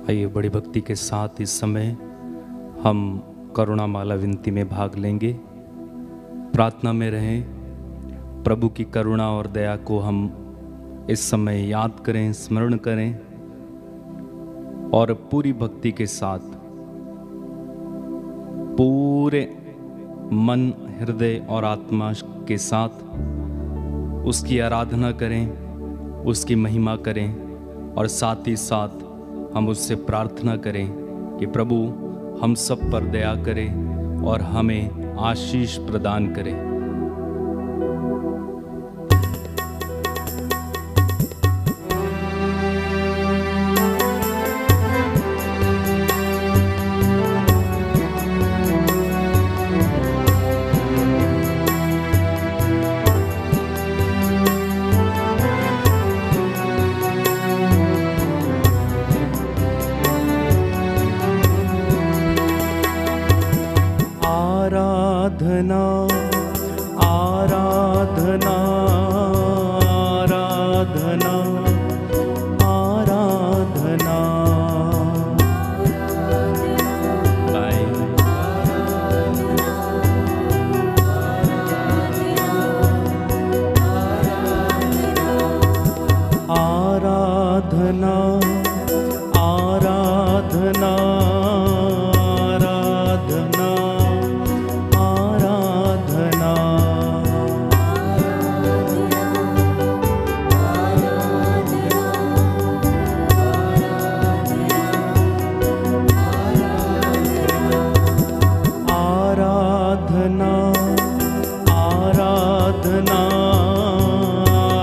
आइए बड़ी भक्ति के साथ इस समय हम करुणा माला विनती में भाग लेंगे। प्रार्थना में रहें, प्रभु की करुणा और दया को हम इस समय याद करें, स्मरण करें और पूरी भक्ति के साथ पूरे मन, हृदय और आत्मा के साथ उसकी आराधना करें, उसकी महिमा करें और साथ ही साथ हम उससे प्रार्थना करें कि प्रभु हम सब पर दया करें और हमें आशीष प्रदान करें। आराधना आराधना आराधना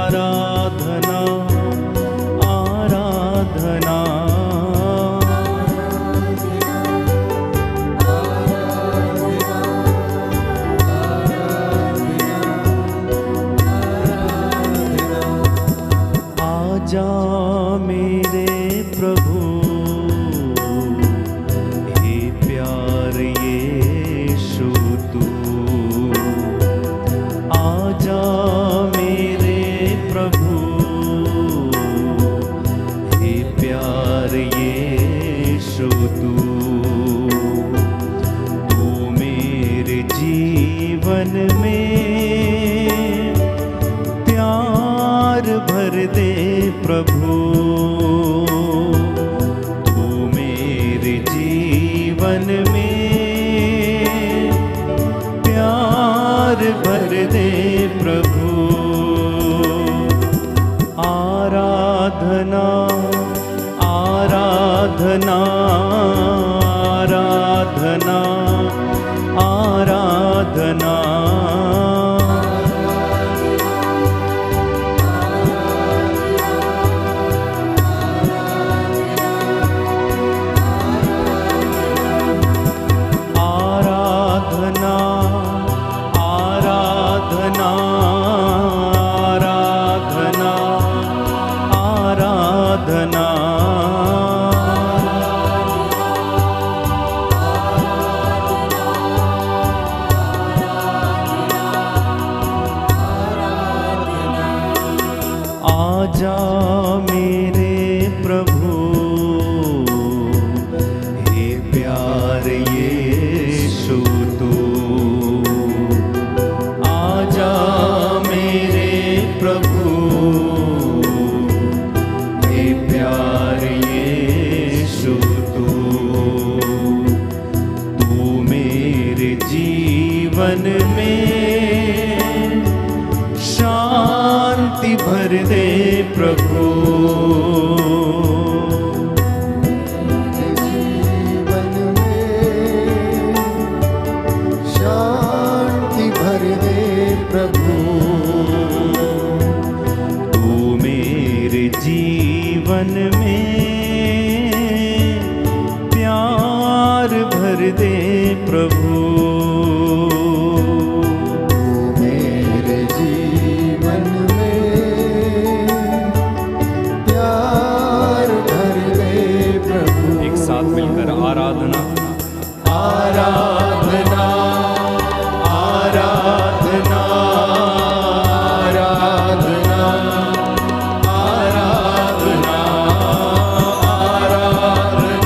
आराधना आराधना आजा मेरे प्रभु हे प्यार यीशु तू, आजा मेरे प्रभु हे प्यार यीशु तू, तू मेरे जीवन में प्यार भर दे प्रभु, तू मेरे जीवन में प्यार भर दे प्रभु। आराधना आराधना आराधना आराधना आजा मेरे प्रभु हे प्यार यीशु तू, आजा मेरे प्रभु हे प्यार यीशु तू, तू मेरे जीवन में शांति भर दे प्रभु, जीवन में शांति भर दे प्रभु, तू मेरे जीवन में प्यार भर दे प्रभु, आराधना आराधना आराधना आराधना आराधना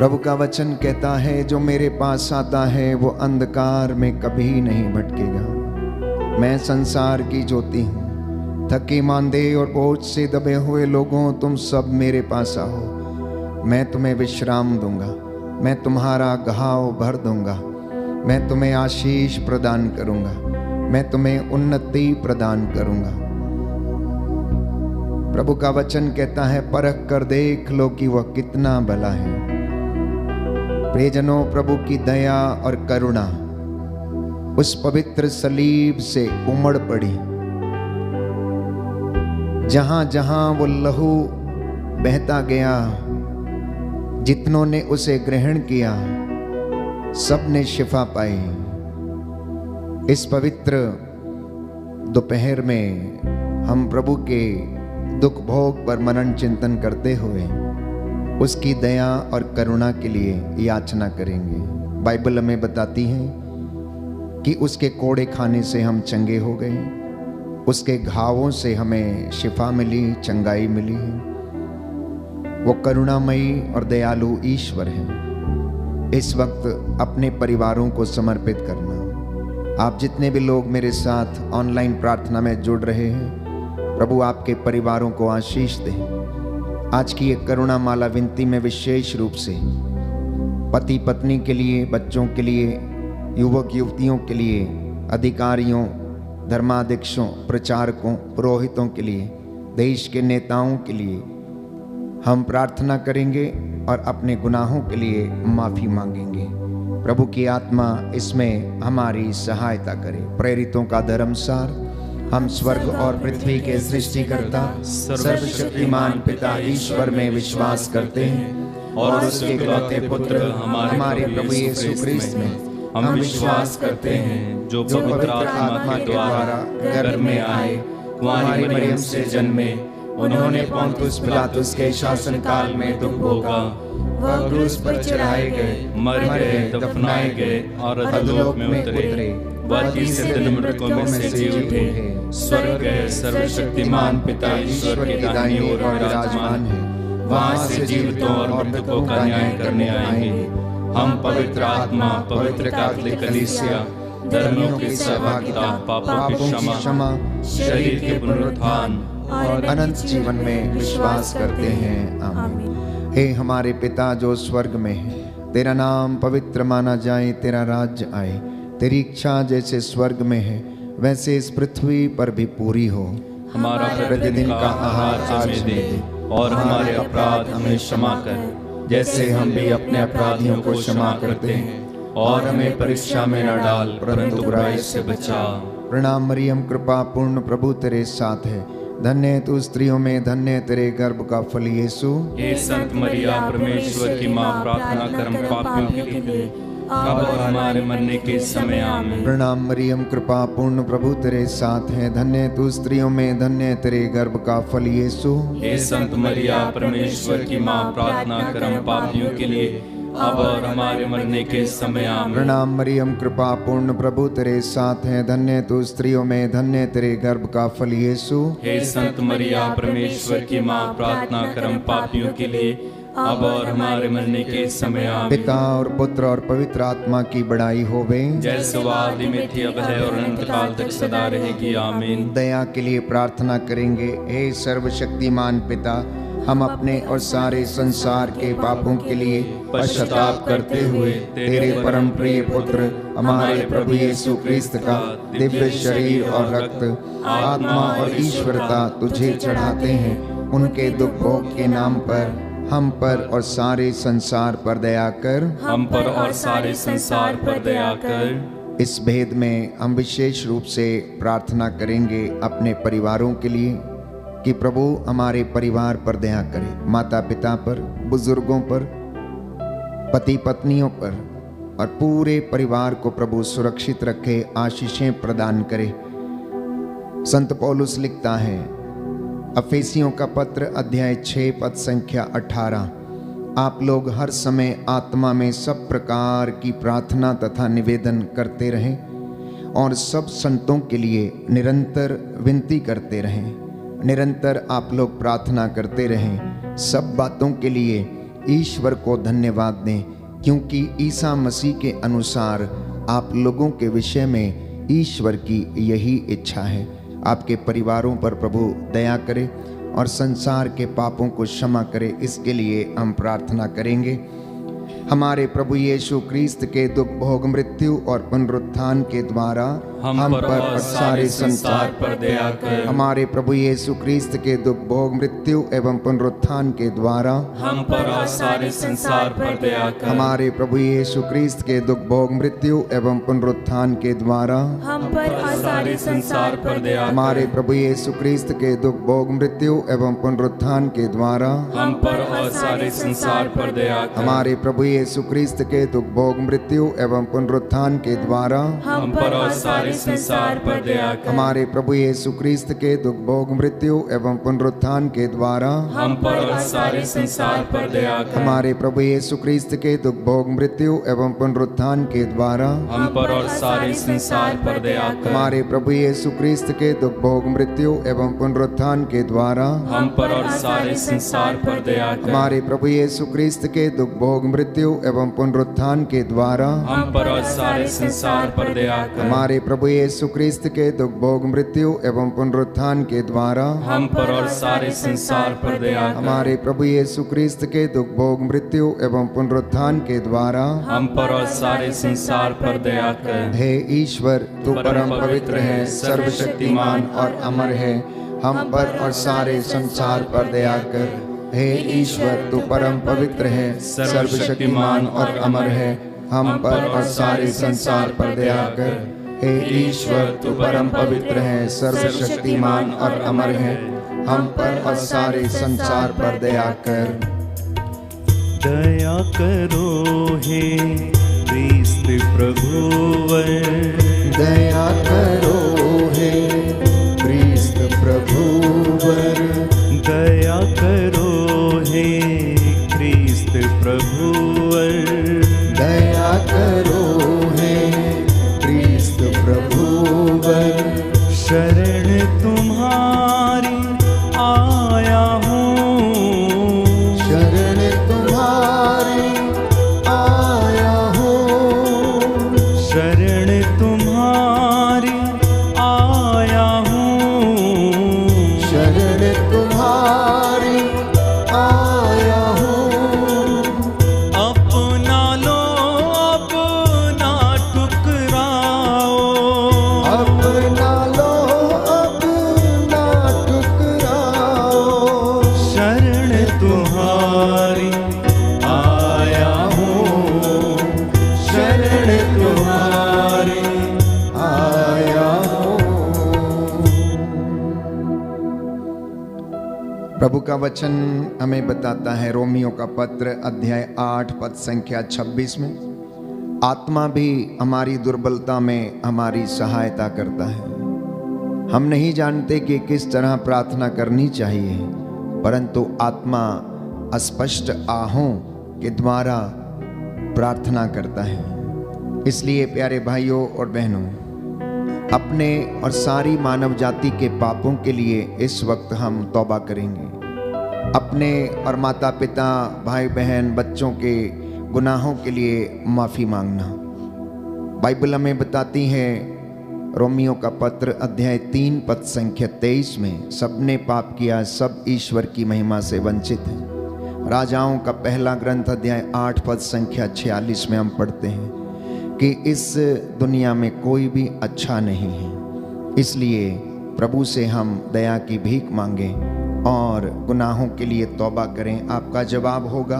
प्रभु का वचन कहता है, जो मेरे पास आता है वो अंधकार में कभी नहीं भटकेगा। मैं संसार की ज्योति हूँ। थके मांदे और बोझ से दबे हुए लोगों, तुम सब मेरे पास आओ, मैं तुम्हें विश्राम दूंगा। मैं तुम्हारा घाव भर दूंगा। मैं तुम्हें आशीष प्रदान करूंगा। मैं तुम्हें उन्नति प्रदान करूंगा। प्रभु का वचन कहता है, परख कर देख लो कि वह कितना भला है। प्रियजनों, प्रभु की दया और करुणा उस पवित्र सलीब से उमड़ पड़ी। जहां जहां वो लहू बहता गया, जितनों ने उसे ग्रहण किया, सब ने शिफा पाई। इस पवित्र दोपहर में हम प्रभु के दुख भोग पर मनन चिंतन करते हुए उसकी दया और करुणा के लिए याचना करेंगे। बाइबल हमें बताती है कि उसके कोड़े खाने से हम चंगे हो गए, उसके घावों से हमें शिफा मिली, चंगाई मिली है। वो करुणामयी और दयालु ईश्वर है। इस वक्त अपने परिवारों को समर्पित करना। आप जितने भी लोग मेरे साथ ऑनलाइन प्रार्थना में जुड़ रहे हैं, प्रभु आपके परिवारों को आशीष दे। आज की एक करुणा माला विनती में विशेष रूप से पति पत्नी के लिए, बच्चों के लिए, युवक युवतियों के लिए, अधिकारियों, धर्माध्यक्षों, प्रचारकों, पुरोहितों के लिए, देश के नेताओं के लिए हम प्रार्थना करेंगे और अपने गुनाहों के लिए माफी मांगेंगे। प्रभु की आत्मा इसमें हमारी सहायता करे। प्रेरितों का धर्मसार। हम स्वर्ग और पृथ्वी के सृष्टिकर्ता सर्वशक्तिमान पिता ईश्वर में विश्वास करते हैं और उसके इकलौते पुत्र हमारे प्रभु यीशु क्रिस्त में हम विश्वास करते हैं, जो पवित्र आत्मा के द्वारा गर्भ में आए, कुंवारी मरियम से जन्मे, उन्होंने पोंतुस पिलातुस के शासन काल में दुख भोगा, वह क्रूस पर चढ़ाए गए, मर गए, दफनाए गए और अधोलोक में उतरे, वह तीसरे दिन मृतकों में से जी उठे, स्वर्ग गए, सर्वशक्तिमान पिता ईश्वर के दाहिनी ओर विराजमान है, वहां से जीवितों और मृतकों का न्याय करने आएंगे। हम पवित्र आत्मा, पवित्र कैथोलिक कलीसिया, धर्मियों की सहभागिता, पापों की क्षमा, शरीर के पुनरुत्थान और अनंत जीवन में विश्वास करते हैं। आमीन। हे हमारे पिता जो स्वर्ग में है, तेरा नाम पवित्र माना जाए, तेरा राज्य आए, तेरी इच्छा जैसे स्वर्ग में है वैसे इस पृथ्वी पर भी पूरी हो। हमारा प्रतिदिन का आहार आज दे, और हमारे अपराध हमें क्षमा कर, जैसे हम भी अपने अपराधियों को क्षमा करते हैं, और हमें परीक्षा में न डाल, परंतु बुराई से बचा। प्रणाम मरियम, कृपा पूर्ण, प्रभु तेरे साथ है, धन्य तू स्त्रियों में, धन्य तेरे गर्भ का फल यीशु। हे संत मरिया, परमेश्वर की माँ, प्रार्थना कर हम पापियों के लिए, अब और हमारे मरने के समय आमीन। प्रणाम मरियम, कृपा पूर्ण, प्रभु तेरे साथ है, धन्य तू स्त्रियों में, धन्य तेरे गर्भ का फल यीशु। हे संत मरिया, परमेश्वर की माँ, प्रार्थना कर हम पापियों के लिए, अब और हमारे मरने के समय आमीन। प्रणाम मरियम, कृपा पूर्ण, प्रभु तेरे साथ है, धन्य तू स्त्रियों में, धन्य तेरे गर्भ का फल यीशु। हे संत मरिया, परमेश्वर की माँ, प्रार्थना कर हम पापियों के लिए, अब और हमारे मरने के समय आमीन। पिता और पुत्र और पवित्र आत्मा की बड़ाई होवे, जैसे वह आदि में थी, अब है और अनंत काल तक सदा रहेगी। आमीन। दया के लिए प्रार्थना करेंगे। हे सर्वशक्तिमान पिता, हम अपने और सारे संसार के पापों के लिए पश्चाताप करते हुए तेरे परम प्रिय पुत्र हमारे प्रभु यीशु क्रिस्त का दिव्य शरीर और रक्त, आत्मा और ईश्वरता तुझे चढ़ाते हैं। उनके दुख भोग के नाम पर हम पर और सारे संसार पर दया कर। हम पर और सारे संसार पर दया कर। इस भेद में हम विशेष रूप से प्रार्थना करेंगे अपने परिवारों के लिए कि प्रभु हमारे परिवार पर दया करे, माता पिता पर, बुजुर्गों पर, पति पत्नियों पर और पूरे परिवार को प्रभु सुरक्षित रखे, आशीषें प्रदान करे। संत पौलुस लिखता है, अफेसियों का पत्र अध्याय 6 पद संख्या 18, आप लोग हर समय आत्मा में सब प्रकार की प्रार्थना तथा निवेदन करते रहें और सब संतों के लिए निरंतर विनती करते रहें। निरंतर आप लोग प्रार्थना करते रहें, सब बातों के लिए ईश्वर को धन्यवाद दें, क्योंकि ईसा मसीह के अनुसार आप लोगों के विषय में ईश्वर की यही इच्छा है। आपके परिवारों पर प्रभु दया करे और संसार के पापों को क्षमा करे, इसके लिए हम प्रार्थना करेंगे। हमारे प्रभु यीशु क्रिस्त के दुख, भोग, मृत्यु और पुनरुत्थान के द्वारा हम पर और सारे संसार पर दया कर। हमारे प्रभु यीशु क्रिस्त के दुख, भोग, मृत्यु एवं पुनरुत्थान के द्वारा हम पर और सारे संसार पर दया कर। हमारे प्रभु यीशु क्रिस्त के दुख, भोग, मृत्यु एवं पुनरुत्थान के द्वारा हम पर और सारे संसार पर दया कर। हमारे प्रभु यीशु क्रिस्त के दुख, भोग, मृत्यु एवं पुनरुत्थान के द्वारा हम पर और सारे संसार पर दया कर। हमारे प्रभु यीशु क्रिस्त के दुख, भोग, मृत्यु एवं पुनरुत्थान के द्वारा हम पर और सारे संसार पर दया कर। हमारे प्रभु यीशु क्रिस्त के दुख, भोग, मृत्यु एवं पुनरुत्थान के द्वारा हम पर और सारे संसार पर दया कर। हमारे प्रभु यीशु क्रिस्त के दुख, भोग, मृत्यु एवं पुनरुत्थान के द्वारा हम पर और सारे संसार पर दया कर। हमारे प्रभु यीशु क्रिस्त के दुख, भोग, मृत्यु एवं पुनरुत्थान के द्वारा हम पर और सारे संसार पर दया कर। हमारे प्रभु यीशु क्रिस्त के दुख, भोग, मृत्यु एवं पुनरुत्थान के द्वारा हम पर और सारे संसार पर दया कर। हमारे प्रभु यीशु क्रिस्त के दुख, भोग, मृत्यु एवं पुनरुत्थान के द्वारा हम पर और सारे संसार पर दया कर। हमारे प्रभु यीशु क्रिस्त के दुख, भोग, मृत्यु एवं पुनरुत्थान के द्वारा हम पर और सारे संसार पर दया कर। हे ईश्वर, तू परम पवित्र है, सर्वशक्तिमान और अमर है, हम पर और सारे संसार पर दया कर। हे ईश्वर, तू परम पवित्र है, सर्वशक्तिमान और अमर है, हम पर और सारे संसार पर दया कर। हे ईश्वर, तू परम पवित्र है, सर्वशक्तिमान और अमर है, हम पर और सारे संसार पर दया कर। दया करो हे क्रिस्त प्रभुवर, दया करो हे क्रिस्त प्रभुवर, दया करो हे क्रिस्त प्रभुवर, दया करो हे क्रिस्त प्रभुवर। शरण तुम्हारी आया हूँ, शरण तुम्हारी आया हूँ, शरण तुम्हारी आया हूँ, शरण तुम्हारी आया हूँ। अपना लो अपना टुकराओ, अपना लो अपना टुकराओ, शरण तुम्हारी आया हूँ, शरण तुम्हारी आया हूँ। प्रभु का वचन हमें बताता है, रोमियो का पत्र अध्याय 8 पद संख्या 26 में, आत्मा भी हमारी दुर्बलता में हमारी सहायता करता है। हम नहीं जानते कि किस तरह प्रार्थना करनी चाहिए, परंतु आत्मा अस्पष्ट आहों के द्वारा प्रार्थना करता है। इसलिए प्यारे भाइयों और बहनों, अपने और सारी मानव जाति के पापों के लिए इस वक्त हम तौबा करेंगे। अपने और माता पिता, भाई बहन, बच्चों के गुनाहों के लिए माफ़ी मांगना। बाइबल हमें बताती है, रोमियो का पत्र अध्याय 3 पद संख्या 23 में, सबने पाप किया, सब ईश्वर की महिमा से वंचित हैं। राजाओं का पहला ग्रंथ अध्याय 8 पद संख्या 46 में हम पढ़ते हैं कि इस दुनिया में कोई भी अच्छा नहीं है। इसलिए प्रभु से हम दया की भीख मांगें और गुनाहों के लिए तौबा करें। आपका जवाब होगा,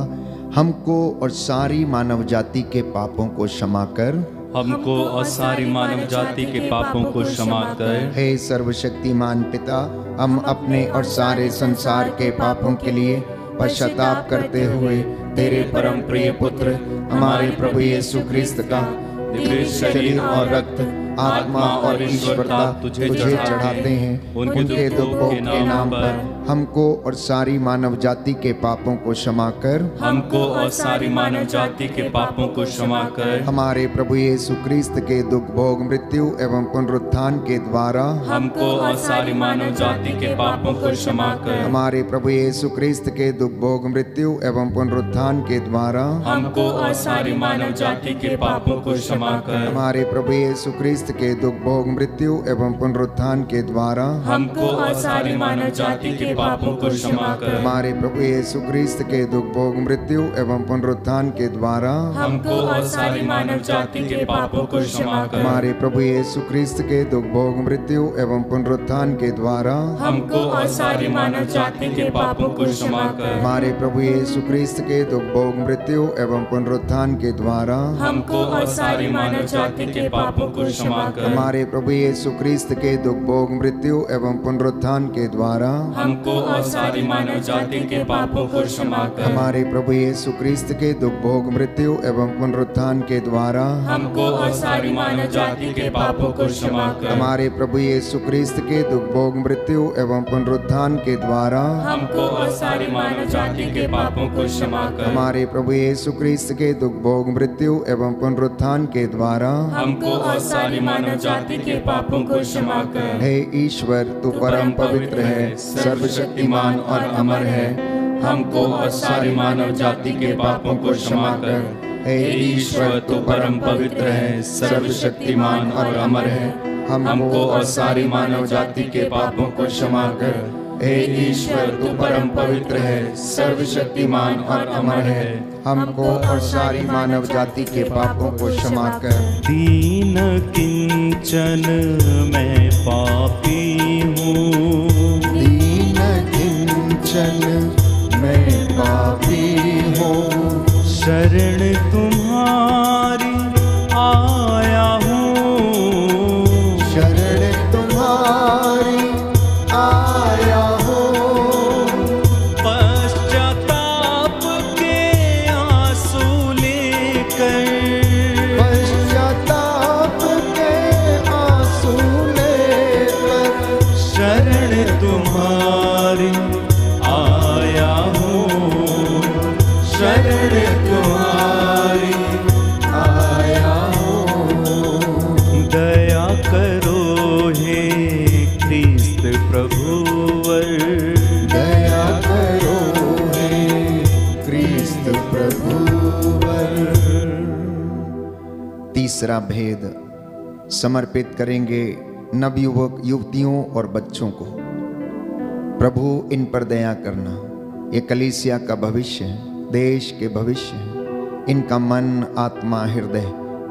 हमको और सारी मानव जाति के पापों को क्षमा कर, हमको और सारी मानव जाति के पापों को क्षमा कर। हे सर्वशक्तिमान पिता, हम अपने और सारे संसार के पापों के लिए पश्चाताप करते हुए तेरे परम प्रिय पुत्र हमारे प्रभु यीशु क्रिस्त का दिव्य शरीर और रक्त आत्मा और ईश्वरता तुझे चढ़ाते हैं। उनके दुखों के नाम पर हमको और सारी मानव जाति के पापों को क्षमा कर, हमको और सारी मानव जाति के पापों को क्षमा कर। हमारे प्रभु यीशु क्रिस्त के दुख भोग मृत्यु एवं पुनरुत्थान के द्वारा हमको और सारी मानव जाति के पापों को क्षमा कर। हमारे प्रभु यीशु क्रिस्त के दुख भोग मृत्यु एवं पुनरुत्थान के द्वारा हमको और सारी मानव जाति के पापों को क्षमा कर। हमारे प्रभु यीशु क्रिस्त के दुख भोग मृत्यु एवं पुनरुत्थान के द्वारा हमको और सारी मानव जाति के पापों को क्षमा कर। हमारे प्रभु यीशु क्रिस्त के दुख भोग मृत्यु एवं पुनरुत्थान के द्वारा हमको और सारी मानव जाति के पापों को क्षमा कर। हमारे प्रभु यीशु क्रिस्त के दुख भोग मृत्यु एवं पुनरुत्थान के द्वारा हमको और सारी मानव जाति के पापों को क्षमा कर। हमारे प्रभु यीशु क्रिस्त के दुख भोग मृत्यु एवं पुनरुत्थान के द्वारा हमको और सारी मानव जाति के पापों को क्षमा कर। हमारे प्रभु यीशु क्रिस्त के दुख भोग मृत्यु एवं पुनरुत्थान के द्वारा हमको और सारी मानव जाति के पापों को क्षमा कर। हमारे प्रभु यीशु क्रिस्त के दुख भोग मृत्यु एवं पुनरुत्थान के द्वारा हमको और सारी मानव जाति के पापों को क्षमा कर। हमारे प्रभु यीशु क्रिस्त के दुख भोग मृत्यु एवं पुनरुत्थान के द्वारा हमको और सारी मानव जाति के पापों को क्षमा कर। हमारे प्रभु यीशु क्रिस्त के दुख भोग मृत्यु एवं पुनरुत्थान के द्वारा हमको और सारी मानव जाति के पापों को क्षमा कर। हे ईश्वर, तू परम पवित्र है, सर्वशक्तिमान और अमर है। हमको और सारी मानव जाति के पापों को क्षमा कर। हे ईश्वर, तू परम पवित्र है, सर्वशक्तिमान और अमर है। हमको और सारी मानव जाति के पापों को क्षमा कर। हे ईश्वर, तू परम पवित्र है, सर्वशक्तिमान और अमर है। हमको और सारी मानव जाति के पापों को क्षमा कर। दीन किंचन मैं पापी हूँ, दीन किंचन मैं पापी हूँ, शरण तुम्हारी आया हूँ, शरण तुम्हारी आया हूँ। पश्चाताप के आंसू लेकर, पश्चाताप के आंसू लेकर, शरण तुम्हारी आया हूँ, शरण तुम्हारी आया हूँ। दया करो हे क्रिस्त प्रभुवर, दया करो हे क्रिस्त प्रभुवर। तीसरा भेद समर्पित करेंगे नवयुवक युवतियों और बच्चों को। प्रभु इन पर दया करना। ये कलीसिया का भविष्य है, देश के भविष्य है। इनका मन, आत्मा, हृदय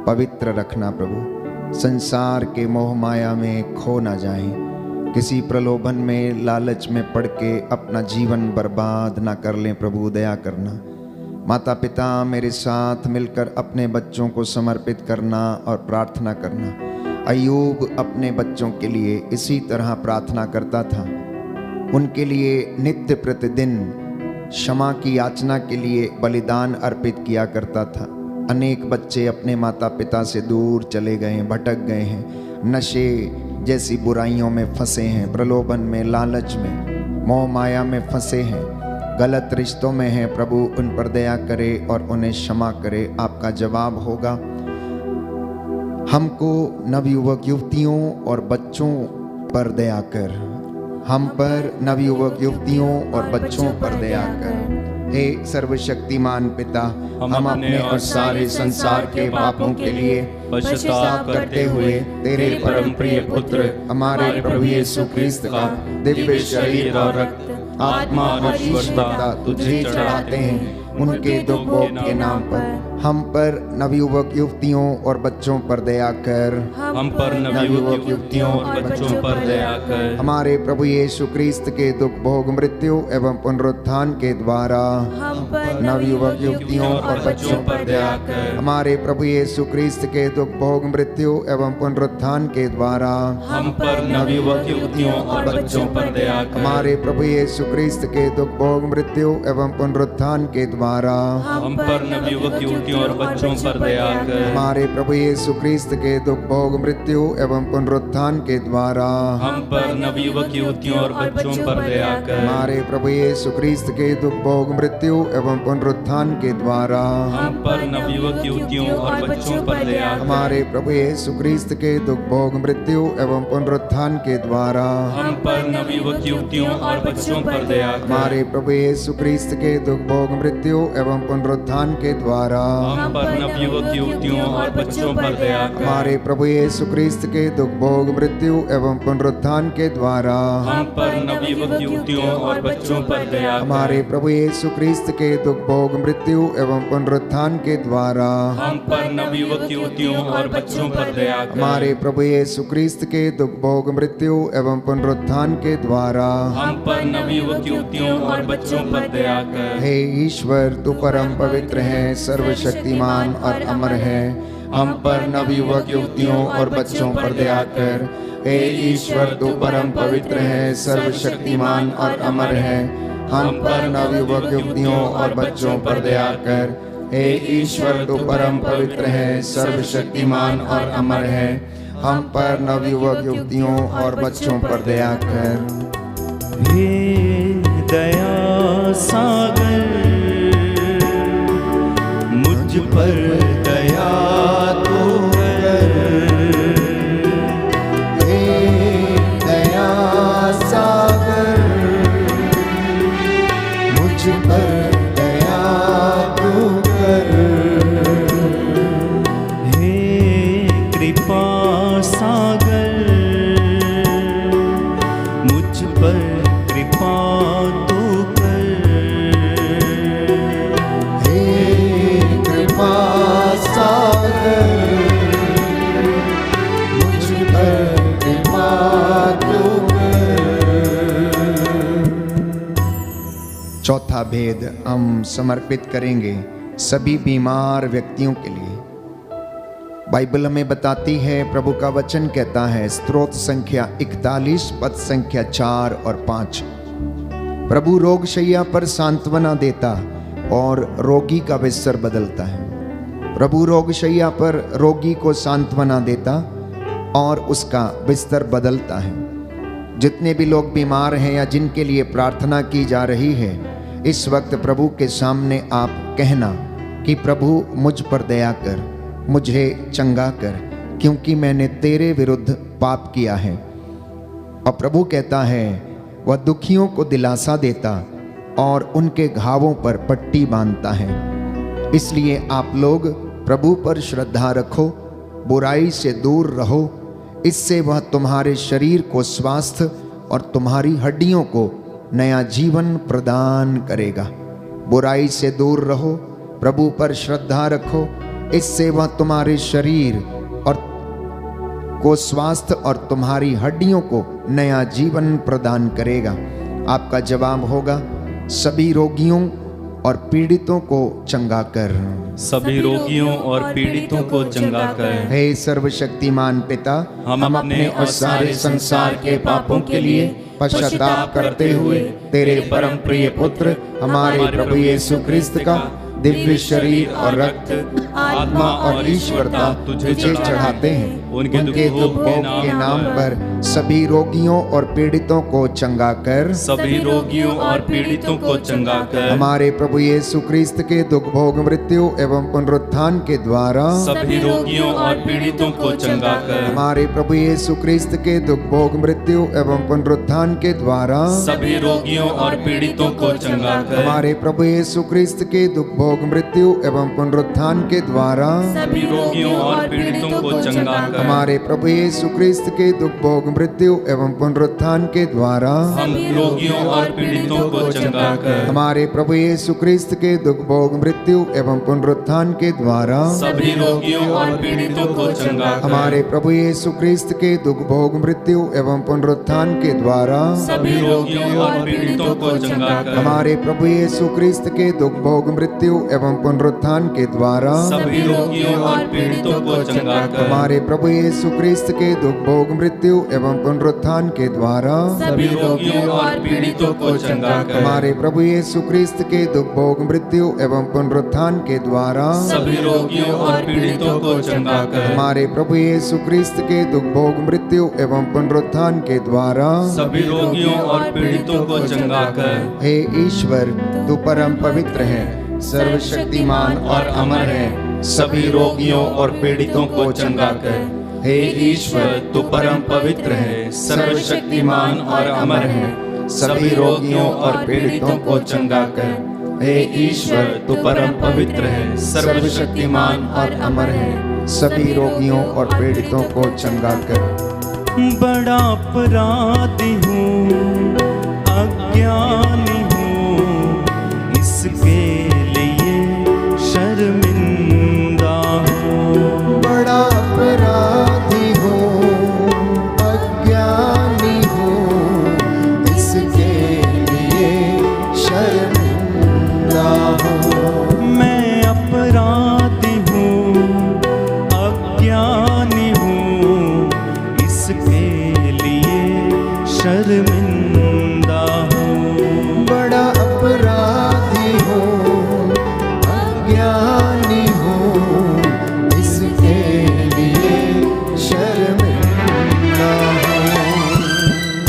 पवित्र रखना प्रभु। संसार के मोह माया में खो ना जाएं, किसी प्रलोभन में, लालच में पड़ के अपना जीवन बर्बाद ना कर लें। प्रभु दया करना। माता पिता मेरे साथ मिलकर अपने बच्चों को समर्पित करना और प्रार्थना करना। अय्यूब अपने बच्चों के लिए इसी तरह प्रार्थना करता था। उनके लिए नित्य प्रतिदिन क्षमा की याचना के लिए बलिदान अर्पित किया करता था। अनेक बच्चे अपने माता पिता से दूर चले गए हैं, भटक गए हैं, नशे जैसी बुराइयों में फंसे हैं, प्रलोभन में, लालच में, मोह माया में फंसे हैं, गलत रिश्तों में हैं। प्रभु उन पर दया करे और उन्हें क्षमा करे। आपका जवाब होगा, हमको नवयुवक युवतियों और बच्चों पर दया कर। हम पर नवयुवक युवतियों और बच्चों पर दया कर। हे सर्वशक्तिमान पिता, हम अपने और सारे संसार के पापों के लिए पश्चाताप करते हुए तेरे परम प्रिय पुत्र हमारे प्रभु यीशु क्रिस्त का दिव्य शरीर और रक्त, आत्मा और ईश्वरता तुझे चढ़ाते हैं। उनके दुख भोग के नाम पर हम पर नवयुवक युवतियों और बच्चों पर दया कर। हम पर नवयुवक युवतियों और बच्चों पर दया कर। हमारे प्रभु यीशु क्रिस्त के दुख भोग मृत्यु एवं पुनरुत्थान के द्वारा हम पर नवयुवक युवतियों और बच्चों पर दया कर। हमारे प्रभु यीशु क्रिस्त के दुख भोग मृत्यु एवं पुनरुत्थान के द्वारा हम पर नवयुवक युवतियों और बच्चों पर दया कर। हमारे प्रभु यीशु क्रिस्त के दुख भोग मृत्यु एवं पुनरुत्थान के द्वारा हम पर नवयुवक युवतियों युवतियों और बच्चों पर दया कर। हमारे प्रभु यीशु क्रिस्त के दुख भोग मृत्यु एवं पुनरुत्थान के द्वारा हम पर नवयुवक युवतियों और बच्चों पर दया कर। हमारे प्रभु यीशु क्रिस्त के दुख भोग मृत्यु एवं पुनरुत्थान के द्वारा हम पर नवयुवक युवतियों और बच्चों पर दया कर। हमारे प्रभु यीशु क्रिस्त के दुख भोग मृत्यु एवं पुनरुत्थान के द्वारा हम पर नवयुवक युवतियों और बच्चों पर दया कर। हमारे प्रभु यीशु क्रिस्त के दुख भोग मृत्यु एवं पुनरुत्थान के द्वारा हम पर नवयुवक युवतियों और बच्चों पर दया कर। हमारे प्रभु यीशु क्रिस्त के दुख भोग मृत्यु एवं पुनरुत्थान के द्वारा हम पर नवयुवक युवतियों और बच्चों पर दया कर। हमारे प्रभु यीशु क्रिस्त के दुख भोग मृत्यु एवं पुनरुत्थान के द्वारा हम पर नवयुवक युवतियों और बच्चों पर दया कर। हमारे प्रभु यीशु क्रिस्त के दुख भोग मृत्यु एवं पुनरुत्थान के द्वारा हम पर नवयुवक युवतियों और बच्चों पर दया कर। हे ईश्वर, तू परम पवित्र है, सर्वशक्तिमान और अमर है। हम पर नवयुवक युवतियों और बच्चों पर दया कर। हे ईश्वर, तू परम पवित्र है, सर्वशक्तिमान और अमर है। हम पर नवयुवक युवतियों और बच्चों पर दया कर। हे ईश्वर, तू परम पवित्र है, सर्वशक्तिमान और अमर है। हम पर नवयुवक युवतियों और बच्चों पर दया कर। हे दया सागर, मुझ पर दया तो कर। हे दया सागर, मुझ पर दया तू कर। हे कृपा सागर, मुझ पर कृपा तू कर। हे कृपा सागर, मुझ पर कृपा तू कर। चौथा भेद हम समर्पित करेंगे सभी बीमार व्यक्तियों के लिए। बाइबल हमें बताती है, प्रभु का वचन कहता है, स्तोत्र संख्या 41 पद संख्या 4 और 5, प्रभु रोगशैया पर सांत्वना देता और रोगी का बिस्तर बदलता है। प्रभु रोगशैया पर रोगी को सांत्वना देता और उसका बिस्तर बदलता है। जितने भी लोग बीमार हैं या जिनके लिए प्रार्थना की जा रही है, इस वक्त प्रभु के सामने आप कहना कि प्रभु मुझ पर दया कर, मुझे चंगा कर, क्योंकि मैंने तेरे विरुद्ध पाप किया है। और प्रभु कहता है, वह दुखियों को दिलासा देता और उनके घावों पर पट्टी बांधता है। इसलिए आप लोग प्रभु पर श्रद्धा रखो, बुराई से दूर रहो, इससे वह तुम्हारे शरीर को स्वास्थ्य और तुम्हारी हड्डियों को नया जीवन प्रदान करेगा। बुराई से दूर रहो, प्रभु पर श्रद्धा रखो, इससे वह तुम्हारे शरीर और को स्वास्थ्य और तुम्हारी हड्डियों को नया जीवन प्रदान करेगा। आपका जवाब होगा, सभी रोगियों और पीड़ितों को चंगा कर। सभी रोगियों और पीड़ितों को चंगा कर। हे सर्वशक्तिमान पिता, हम अपने और सारे संसार के पापों के लिए पश्चाताप करते हुए तेरे परम प्रिय पुत्र हमारे प्रभु यीशु क्रिस्त का दिव्य शरीर और रक्त, आत्मा और ईश्वरता तुझे चढ़ाते हैं। उनके दुख भोग के नाम पर सभी रोगियों और पीड़ितों को चंगा कर। सभी रोगियों और पीड़ितों को चंगा कर। हमारे प्रभु यीशु क्रिस्त के दुख भोग मृत्यु एवं पुनरुत्थान के द्वारा सभी रोगियों और पीड़ितों को चंगा कर। हमारे प्रभु यीशु क्रिस्त के दुख भोग मृत्यु एवं पुनरुत्थान के द्वारा सभी रोगियों और पीड़ितों को चंगा कर। हमारे प्रभु यीशु क्रिस्त के दुख भोग मृत्यु एवं पुनरुत्थान के द्वारा सभी रोगियों और पीड़ितों को चंगा कर। हमारे प्रभु यीशु क्रिस्त के दुख भोग मृत्यु एवं पुनरुत्थान के द्वारा हम रोगियों और पीड़ितों को चंगा कर। हमारे प्रभु यीशु क्रिस्त के दुख भोग मृत्यु एवं पुनरुत्थान के द्वारा सभी रोगियों और पीड़ितों को चंगा कर। हमारे प्रभु यीशु क्रिस्त के दुख भोग मृत्यु एवं पुनरुत्थान के द्वारा सभी रोगियों और पीड़ितों को चंगा कर। हमारे प्रभु यीशु क्रिस्त के दुख भोग मृत्यु एवं पुनरुत्थान के द्वारा सभी रोगियों और पीड़ितों को चंगा कर। हमारे प्रभु यीशु क्रिस्त के दुख भोग मृत्यु एवं पुनरुत्थान के द्वारा सभी रोगियों और पीड़ितों को चंगा कर। हमारे प्रभु यीशु क्रिस्त के दुख भोग मृत्यु एवं पुनरुत्थान के द्वारा सभी रोगियों और पीड़ितों को चंगा कर। हमारे प्रभु यीशु क्रिस्त के दुख भोग मृत्यु एवं पुनरुत्थान के द्वारा सभी रोगियों और पीड़ितों को चंगा कर। हे ईश्वर, तू परम पवित्र है, सर्वशक्तिमान और अमर है, सभी रोगियों और पीड़ितों को चंगा कर। हे ईश्वर, तू परम पवित्र है, सर्वशक्तिमान और अमर है, सभी रोगियों और पीड़ितों को चंगा कर। हे ईश्वर, तू परम पवित्र है, सर्वशक्तिमान और अमर है, सभी रोगियों और पीड़ितों को चंगा कर। बड़ा अपराधी हूँ, अज्ञानी हूँ, इसके लिए शर्मिंदा हूँ। बड़ा अपराधी हूँ, अज्ञानी हूँ, इसके लिए शर्मिंदा हूँ। मैं अपराधी हूँ, अज्ञानी हूँ, इसके लिए शर्मिंदा हूँ। बड़ा अपराधी हूँ, अज्ञानी हूँ, इसके लिए शर्मिंदा हूँ।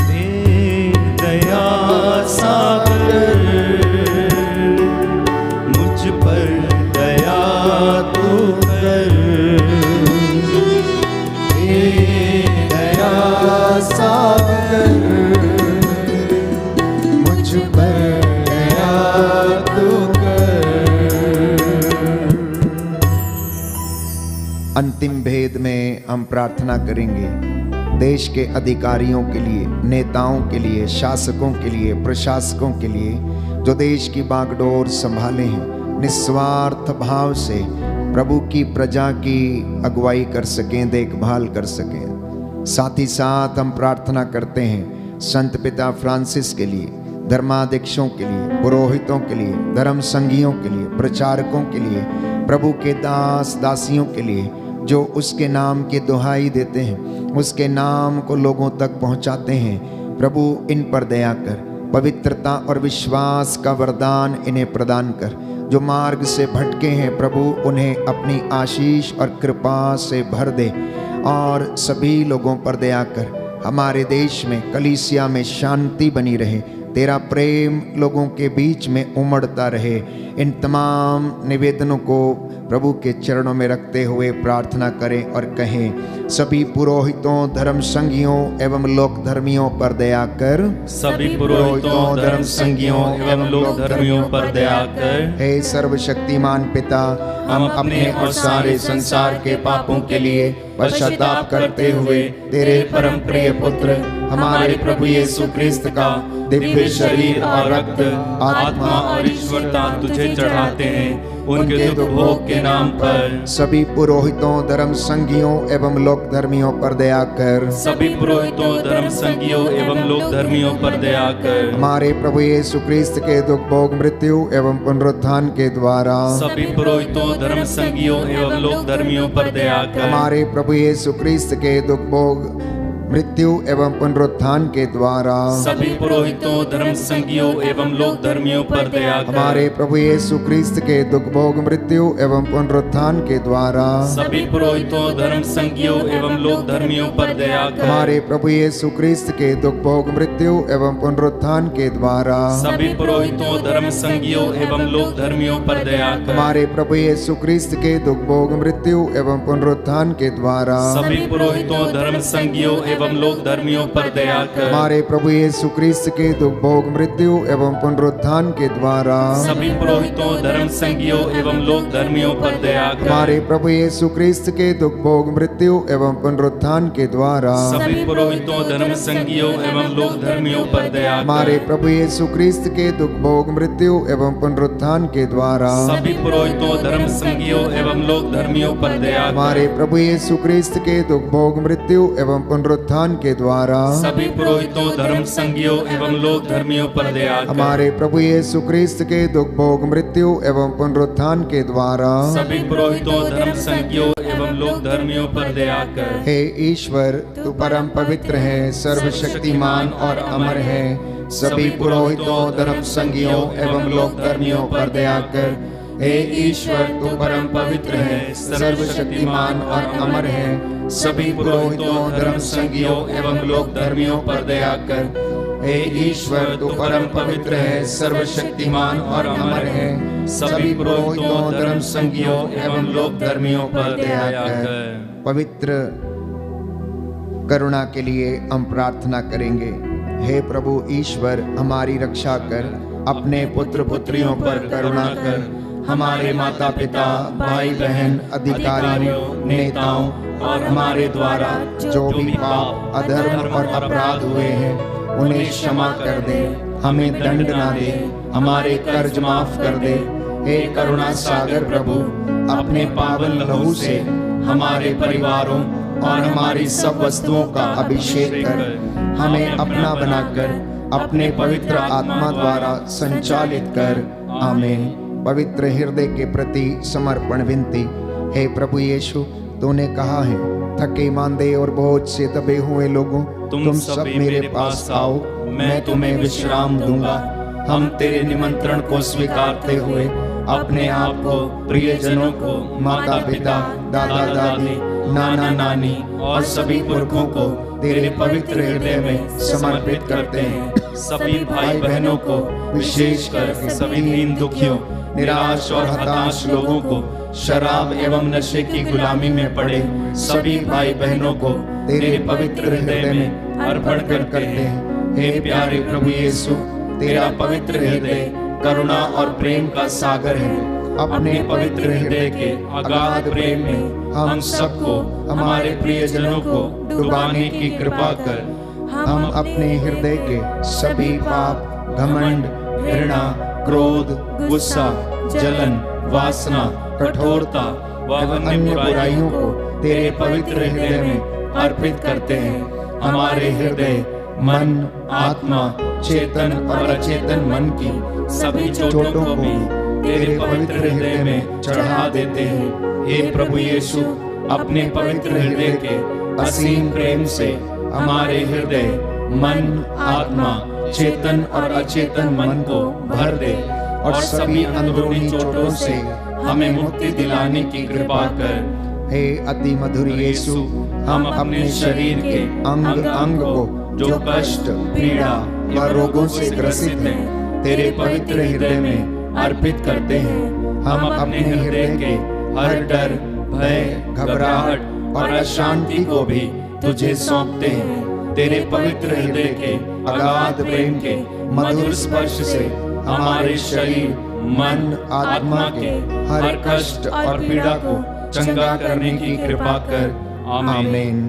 दे दया सागर, मुझ पर दया तू कर। दे दया सागर, मुझ पर दया तू कर। अंतिम भेद में हम प्रार्थना करेंगे देश के अधिकारियों के लिए, नेताओं के लिए, शासकों के लिए, प्रशासकों के लिए, जो देश की बागडोर संभाले हैं, निस्वार्थ भाव से प्रभु की प्रजा की अगुवाई कर सकें, देखभाल कर सकें। साथ ही साथ हम प्रार्थना करते हैं संत पिता फ्रांसिस के लिए, धर्माध्यक्षों के लिए, पुरोहितों के लिए, धर्म संघियों के लिए, प्रचारकों के लिए, प्रभु के दास दासियों के लिए, जो उसके नाम की दुहाई देते हैं, उसके नाम को लोगों तक पहुंचाते हैं। प्रभु इन पर दया कर, पवित्रता और विश्वास का वरदान इन्हें प्रदान कर। जो मार्ग से भटके हैं प्रभु, उन्हें अपनी आशीष और कृपा से भर दे और सभी लोगों पर दया कर। हमारे देश में, कलीसिया में शांति बनी रहे, तेरा प्रेम लोगों के बीच में उमड़ता रहे। इन तमाम निवेदनों को प्रभु के चरणों में रखते हुए प्रार्थना करें और कहें, सभी पुरोहितों, धर्म संघियों एवं लोक धर्मियों पर दया कर। सभी पुरोहितों, धर्म संघियों एवं लोक धर्मियों पर दया कर। हे सर्वशक्तिमान पिता, हम अपने और सारे संसार के पापों के लिए पश्चाताप करते हुए तेरे परम प्रिय पुत्र हमारे प्रभु यीशु क्रिस्त का दिव्य शरीर और रक्त, आत्मा और ईश्वरता तुझे चढ़ाते हैं। उनके दुख भोग के नाम पर सभी पुरोहितों, धर्म संघियों एवं लोक धर्मियों पर दया कर। सभी पुरोहितों, धर्म संघियों एवं लोक धर्मियों पर दया कर। हमारे प्रभु यीशु क्रिस्त के दुख भोग मृत्यु एवं पुनरुत्थान के द्वारा सभी पुरोहितों, धर्म संघियों एवं लोक धर्मियों पर दया कर। हमारे प्रभु यीशु क्रिस्त के दुख भोग मृत्यु एवं पुनरुत्थान के द्वारा सभी पुरोहितों, धर्म संघियों एवं लोक धर्मियों पर दया कर। हमारे प्रभु यीशु क्रिस्त के दुख भोग मृत्यु एवं पुनरुत्थान के द्वारा सभी पुरोहितों, धर्म संघियों एवं लोक धर्मियों पर दया कर। हमारे प्रभु यीशु क्रिस्त के दुख भोग मृत्यु एवं पुनरुत्थान के द्वारा सभी पुरोहितों, धर्म संघियों एवं लोक धर्मियों पर दया कर। हमारे प्रभु यीशु क्रिस्त के दुख भोग मृत्यु एवं पुनरुत्थान के द्वारा सभी पुरोहितों, धर्म संघियों एवं लोक धर्मियों पर दया कर। हमारे प्रभु यीशु क्रिस्त के दुख भोग मृत्यु एवं पुनरुत्थान के द्वारा सभी पुरोहितों, धर्म संघियों एवं लोक धर्मियों पर दया कर। हमारे प्रभु यीशु क्रिस्त के दुख भोग मृत्यु एवं पुनरुत्थान के द्वारा सभी पुरोहितों, धर्म संघियों एवं लोक धर्मियों पर दया कर। हमारे प्रभु यीशु क्रिस्त के दुख भोग मृत्यु एवं पुनरुत्थान के द्वारा सभी पुरोहितों, धर्म संघियों एवं लोक धर्मियों पर दया कर। हमारे प्रभु यीशु क्रिस्त के दुख भोग मृत्यु एवं पुनरुत्थान के द्वारा सभी पुरोहितों, धर्म संघियों एवं लोक धर्मियों पर दया कर। हमारे प्रभु यीशु क्रिस्त के दुख भोग मृत्यु एवं पुनरुत्थान के द्वारा सभी पुरोहितों, धर्म संघियों एवं लोक धर्मियों पर दया कर। हे ईश्वर, तू परम पवित्र है, सर्वशक्तिमान और अमर है। सभी पुरोहितों, धर्म संगियों एवं लोक धर्मियों पर दया कर। हे ईश्वर, तू परम पवित्र है, सर्वशक्तिमान और अमर है। सभी पुरोहितों, धर्म संगियों एवं लोक धर्मियों पर दया कर। हे ईश्वर, तू परम पवित्र है, सर्वशक्तिमान और अमर है। सभी पुरोहितों, धर्म संगियों एवं लोक धर्मियों पर दया कर। पवित्र करुणा के लिए हम प्रार्थना करेंगे। हे प्रभु ईश्वर, हमारी रक्षा कर, अपने पुत्र पुत्रियों पर करुणा कर। हमारे माता पिता, भाई बहन, अधिकारियों, नेताओं और हमारे द्वारा जो भी पाप, अधर्म और अपराध हुए हैं, उन्हें क्षमा कर दे, हमें दंड ना दे, हमारे कर्ज माफ कर दे। हे करुणा सागर प्रभु, अपने पावन लहू से हमारे परिवारों और हमारी सब वस्तुओं का अभिषेक कर, हमें अपना बनाकर अपने पवित्र आत्मा द्वारा संचालित कर। आमीन। पवित्र हृदय के प्रति समर्पण विनती। हे प्रभु यीशु, तूने कहा है, थके मांदे और बोझ से दबे हुए लोगों, तुम सब मेरे पास आओ, मैं तुम्हें विश्राम दूंगा। हम तेरे निमंत्रण को स्वीकारते हुए अपने आप को, प्रियजनों को, माता पिता, दादा दादी, नाना नानी और सभी पुरखों को तेरे पवित्र हृदय में समर्पित करते हैं। सभी भाई बहनों को, विशेषकर सभी दीन दुखियों, निराश और हताश लोगों को, शराब एवं नशे की गुलामी में पड़े सभी भाई बहनों को तेरे पवित्र हृदय में अर्पण करते हैं। हे प्यारे प्रभु यीशु, तेरा पवित्र हृदय करुणा और प्रेम का सागर है। अपने पवित्र हृदय के अगाध प्रेम में हम सबको, हमारे प्रियजनों को डुबाने की कृपा कर। हम अपने हृदय के सभी पाप, घमंड, घृणा, क्रोध, गुस्सा, जलन, वासना, कठोरता एवं अन्य बुराइयों को तेरे पवित्र हृदय में अर्पित करते हैं। हमारे हृदय, मन, आत्मा, चेतन और अचेतन मन की सभी चोटों को भी तेरे पवित्र हृदय में चढ़ा देते हैं। हे प्रभु यीशु, अपने पवित्र हृदय के असीम प्रेम से हमारे हृदय, मन, आत्मा, चेतन और अचेतन मन को भर दे और सभी अंदरूनी चोटों से हमें मुक्ति दिलाने की कृपा कर। हे अति मधुर यीशु, हम अपने शरीर के अंग अंग को जो कष्ट, पीड़ा व रोगों से ग्रसित हैं, तेरे पवित्र हृदय में अर्पित करते हैं। हम अपने हृदय के हर डर, भय, घबराहट और अशांति को भी तुझे सौंपते हैं। तेरे पवित्र हृदय के अगाध प्रेम के मधुर स्पर्श से हमारे शरीर, मन, आत्मा के हर कष्ट और पीड़ा को चंगा करने की कृपा कर। आमीन।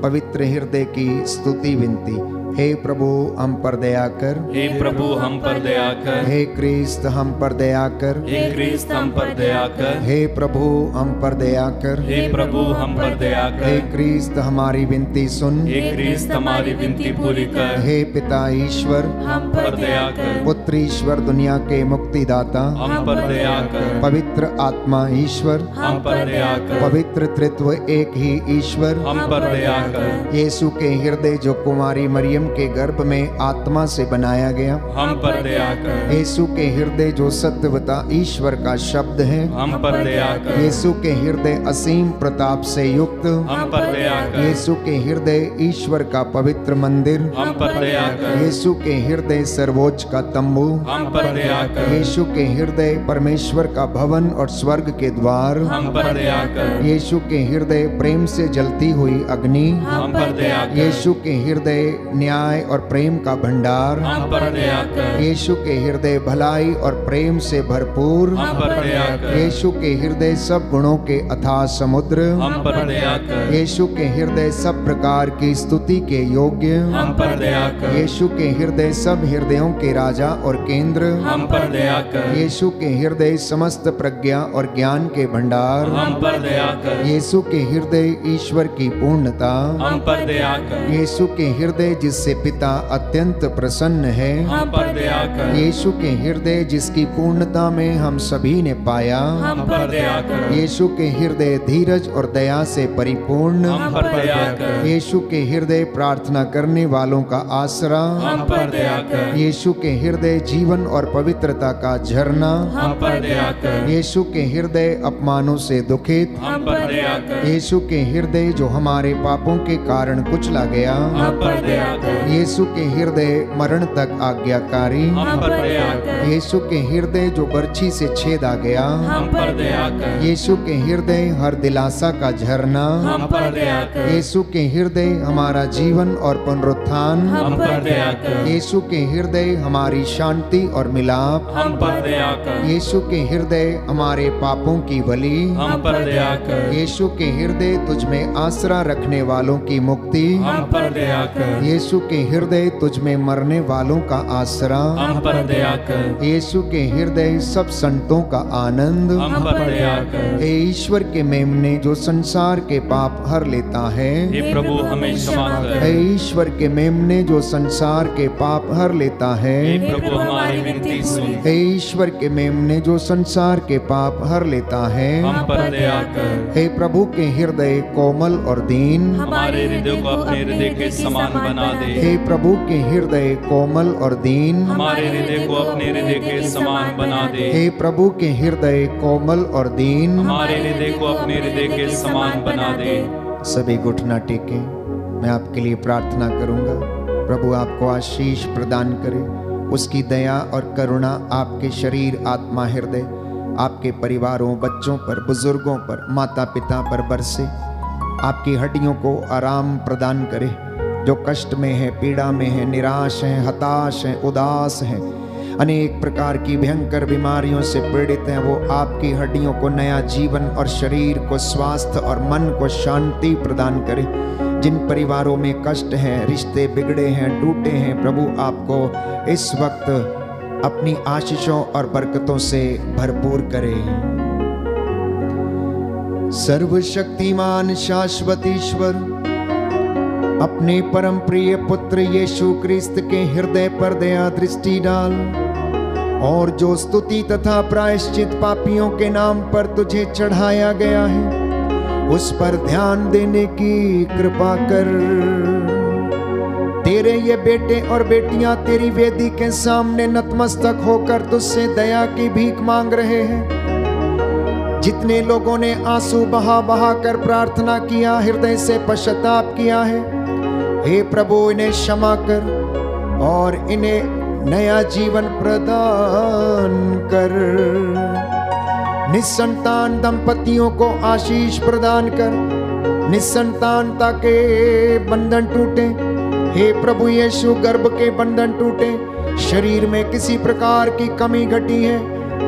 पवित्र हृदय की स्तुति विनती। हे प्रभु, हम पर दया कर। हे प्रभु, हम पर दया कर। हे क्रिस्त, हम पर दया कर। हे क्रिस्त, हम पर दया कर। हे प्रभु, हम पर दया कर। हे प्रभु, हम पर दया कर। हे क्रिस्त, हमारी विनती सुन। हे क्रिस्त, हमारी विनती पूरी कर। हे पिता ईश्वर, हम पर दया कर। पुत्र ईश्वर, दुनिया के मुक्तिदाता, हम पर दया कर। पवित्र आत्मा ईश्वर, हम पर दया कर। पवित्र त्रित्व एक ही ईश्वर, हम पर दया कर। यीशु के हृदय जो कुमारी मरियम के गर्भ में आत्मा से बनाया गया, हम पर दया कर। यीशु के हृदय जो सत्यवता ईश्वर का शब्द है, हम पर दया कर। यीशु के हृदय असीम प्रताप से युक्त, हम पर दया कर। यीशु के हृदय ईश्वर का पवित्र मंदिर, हम पर दया कर। यीशु के हृदय सर्वोच्च का तंबू, हम पर दया कर। यीशु के हृदय परमेश्वर का भवन और स्वर्ग के द्वार, हम पर दया कर। यीशु के हृदय प्रेम से जलती हुई अग्नि, हम पर दया कर। यीशु के हृदय न्याय और प्रेम का भंडार, हम पर दया कर। यीशु के हृदय भलाई और प्रेम से भरपूर, हम पर दया कर। यीशु के हृदय सब गुणों के अथाह समुद्र, हम पर दया कर। यीशु के हृदय सब प्रकार की स्तुति के योग्य, हम पर दया कर। यीशु के हृदय सब हृदयों के राजा और केंद्र, हम पर दया कर। यीशु के हृदय समस्त प्रज्ञा और ज्ञान के भंडार, हम पर दया कर। यीशु के हृदय ईश्वर की पूर्णता, हम पर दया कर। यीशु के हृदय जिस जिससे पिता अत्यंत प्रसन्न है, हम पर दया कर। यीशु के हृदय जिसकी पूर्णता में हम सभी ने पाया, हम पर दया कर। यीशु के हृदय धीरज और दया से परिपूर्ण, हम पर दया कर। यीशु के हृदय प्रार्थना करने वालों का आसरा, हम पर दया कर। यीशु के हृदय जीवन और पवित्रता का झरना, हम पर दया कर। यीशु के हृदय अपमानों से दुखित, हम पर दया कर। यीशु के हृदय जो हमारे पापों के कारण कुचला गया, हम पर दया कर। यीशु के हृदय मरण तक आज्ञाकारी, हम पर दया कर। यीशु के हृदय जो बर्छी से छेदा गया, हम पर दया कर। यीशु के हृदय हर दिलासा का झरना, हम पर दया कर। यीशु के हृदय हमारा जीवन और पुनरुत्थान, हम पर दया कर। यीशु के हृदय हमारी शांति और मिलाप, हम पर दया कर। यीशु के हृदय हमारे पापों की बलि, हम पर दया कर। यीशु के हृदय तुझ में आसरा रखने वालों की मुक्ति, हम पर दया कर। यीशु के हृदय तुझ में मरने वालों का आसरा, हम पर दया कर। यीशु के हृदय सब संतों का आनंद, हम पर दया कर। हे ईश्वर के मेमने जो संसार के पाप हर लेता है, हे प्रभु हमें क्षमा कर। हे ईश्वर के मेमने जो संसार के पाप हर लेता है, हे प्रभु हमारी विनती सुन। हे ईश्वर के मेमने जो संसार के पाप हर लेता है, हम पर दया कर। हे प्रभु के हृदय कोमल और दीन, हमारे हृदय को अपने हृदय के समान बना दे। हे प्रभु के हृदय कोमल और दीन, हमारे हृदय को अपने हृदय के समान बना दे। हे प्रभु के हृदय कोमल और दीन, हमारे हृदय को अपने हृदय के समान बना दे। सभी घुटना टेके, मैं आपके लिए प्रार्थना करूंगा। प्रभु आपको आशीष प्रदान करे, उसकी दया और करुणा आपके शरीर, आत्मा, हृदय, आपके परिवारों, बच्चों पर, बुजुर्गों पर, माता पिता पर बरसे, आपकी हड्डियों को आराम प्रदान करे। जो कष्ट में है, पीड़ा में है, निराश है, हताश है, उदास है, अनेक प्रकार की भयंकर बीमारियों से पीड़ित हैं, वो आपकी हड्डियों को नया जीवन और शरीर को स्वास्थ्य और मन को शांति प्रदान करे। जिन परिवारों में कष्ट है, रिश्ते बिगड़े हैं, टूटे हैं, प्रभु आपको इस वक्त अपनी आशीषों और बरकतों से भरपूर करे। सर्वशक्तिमान शाश्वत ईश्वर, अपने परम प्रिय पुत्र यीशु क्रिस्त के हृदय पर दया दृष्टि डाल, और जो स्तुति तथा प्रायश्चित पापियों के नाम पर तुझे चढ़ाया गया है, उस पर ध्यान देने की कृपा कर। तेरे ये बेटे और बेटियां तेरी वेदी के सामने नतमस्तक होकर तुझसे दया की भीख मांग रहे हैं। जितने लोगों ने आंसू बहा बहा कर प्रार्थना किया, हृदय से पश्चाताप किया है, हे प्रभु इन्हें क्षमा कर और इन्हें नया जीवन प्रदान कर। निसंतान दंपतियों को आशीष प्रदान कर, निसंतानता के बंधन टूटे। हे प्रभु यीशु, गर्भ के बंधन टूटे, शरीर में किसी प्रकार की कमी घटी है,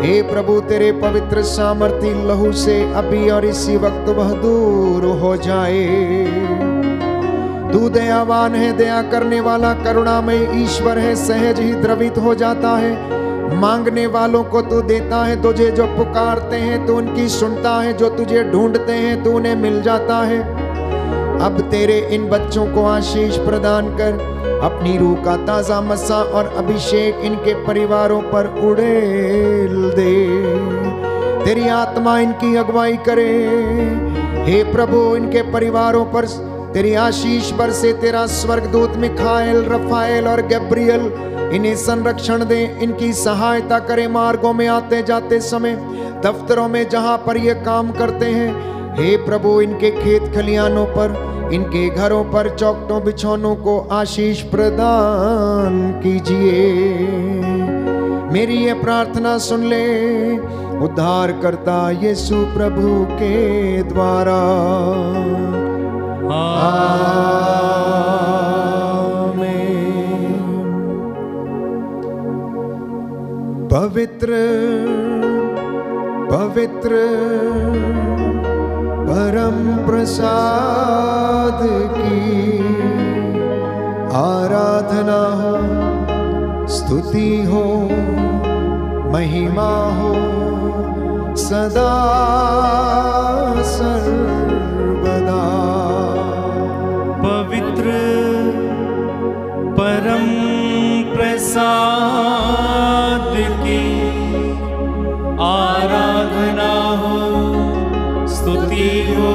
हे प्रभु तेरे पवित्र सामर्थी लहू से अभी और इसी वक्त वह दूर हो जाए। तू दयावान है, दया करने वाला, करुणामय ईश्वर है, सहज ही द्रवित हो जाता है। मांगने वालों को तू देता है, तुझे जो पुकारते हैं तू उनकी सुनता है, जो तुझे ढूंढते हैं तू उन्हें मिल जाता है। अब तेरे इन बच्चों को आशीष प्रदान कर, अपनी रूह का ताजा मसा और अभिषेक इनके परिवारों पर उड़ेल दे। तेरी आत्मा इनकी अगुवाई करे। हे प्रभु, इनके परिवारों पर तेरी आशीष बरसे। तेरा स्वर्गदूत मिखाएल, रफाएल और गब्रियल इन्हें संरक्षण दे, इनकी सहायता करे मार्गों में आते जाते समय, दफ्तरों में जहां पर ये काम करते हैं। हे प्रभु, इनके खेत खलियानों पर, इनके घरों पर, चौखटों बिछौनों को आशीष प्रदान कीजिए। मेरी ये प्रार्थना सुन ले, उद्धार करता यीशु प्रभु के द्वारा। पवित्र पवित्र परम प्रसाद की आराधना हो, स्तुति हो, महिमा हो सदा सर्वदा। पवित्र प्रसाद की आराधना हो, स्तुति हो,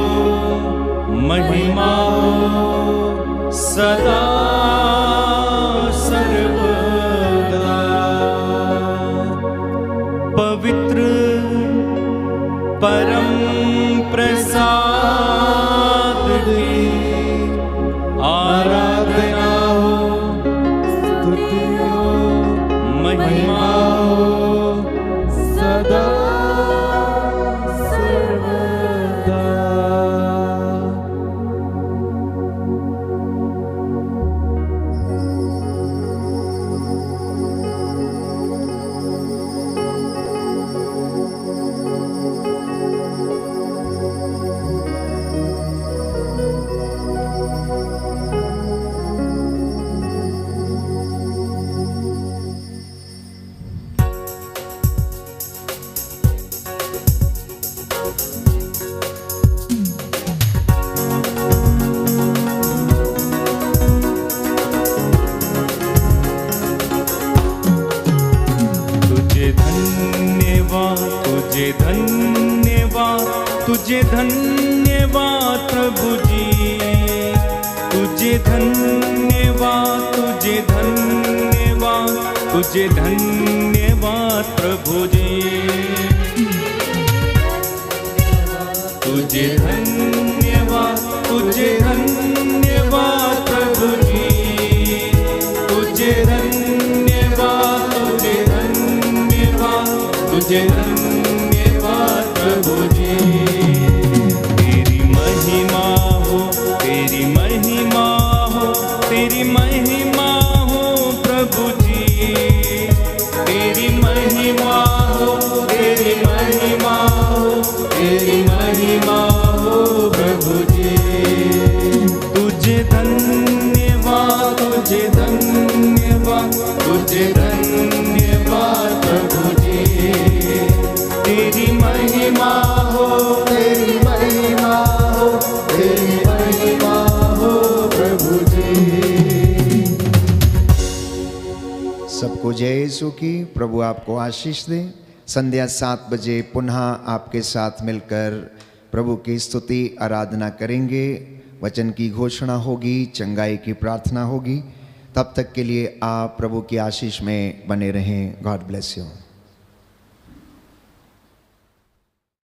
महिमा हो सदा सर्वदा। पवित्र परम प्रसाद की आराधना हो, स्तुति हो, महिमा हो सदा सर्वदा। तुझे धन्यवाद, तुझे धन्यवाद प्रभु जी, तुझे धन्यवाद, तुझे धन्यवाद, तुझे धन्यवाद प्रभु जी, तुझे धन्यवाद, तुझे धन्यवाद प्रभु जी, तुझे धन्यवाद, तुझे धन्यवाद, तुझे धन्यवाद प्रभु जी। तेरी महिमा हो, तेरी महिमा हो, तेरी महिमा हो प्रभु जी, तेरी महिमा हो, तेरी महिमा हो, तेरी महिमा हो प्रभु जी। तुझे धन्यवाद, तुझे धन्यवाद, तुझे धन्यवाद प्रभु जी। तेरी महिमा हो, तेरी महिमा हो, तेरी महिमा हो प्रभु जी। सबको जय यीशु की। प्रभु आपको आशीष दे। संध्या 7 बजे पुनः आपके साथ मिलकर प्रभु की स्तुति आराधना करेंगे। वचन की घोषणा होगी, चंगाई की प्रार्थना होगी। तब तक के लिए आप प्रभु की आशीष में बने रहें। God bless you.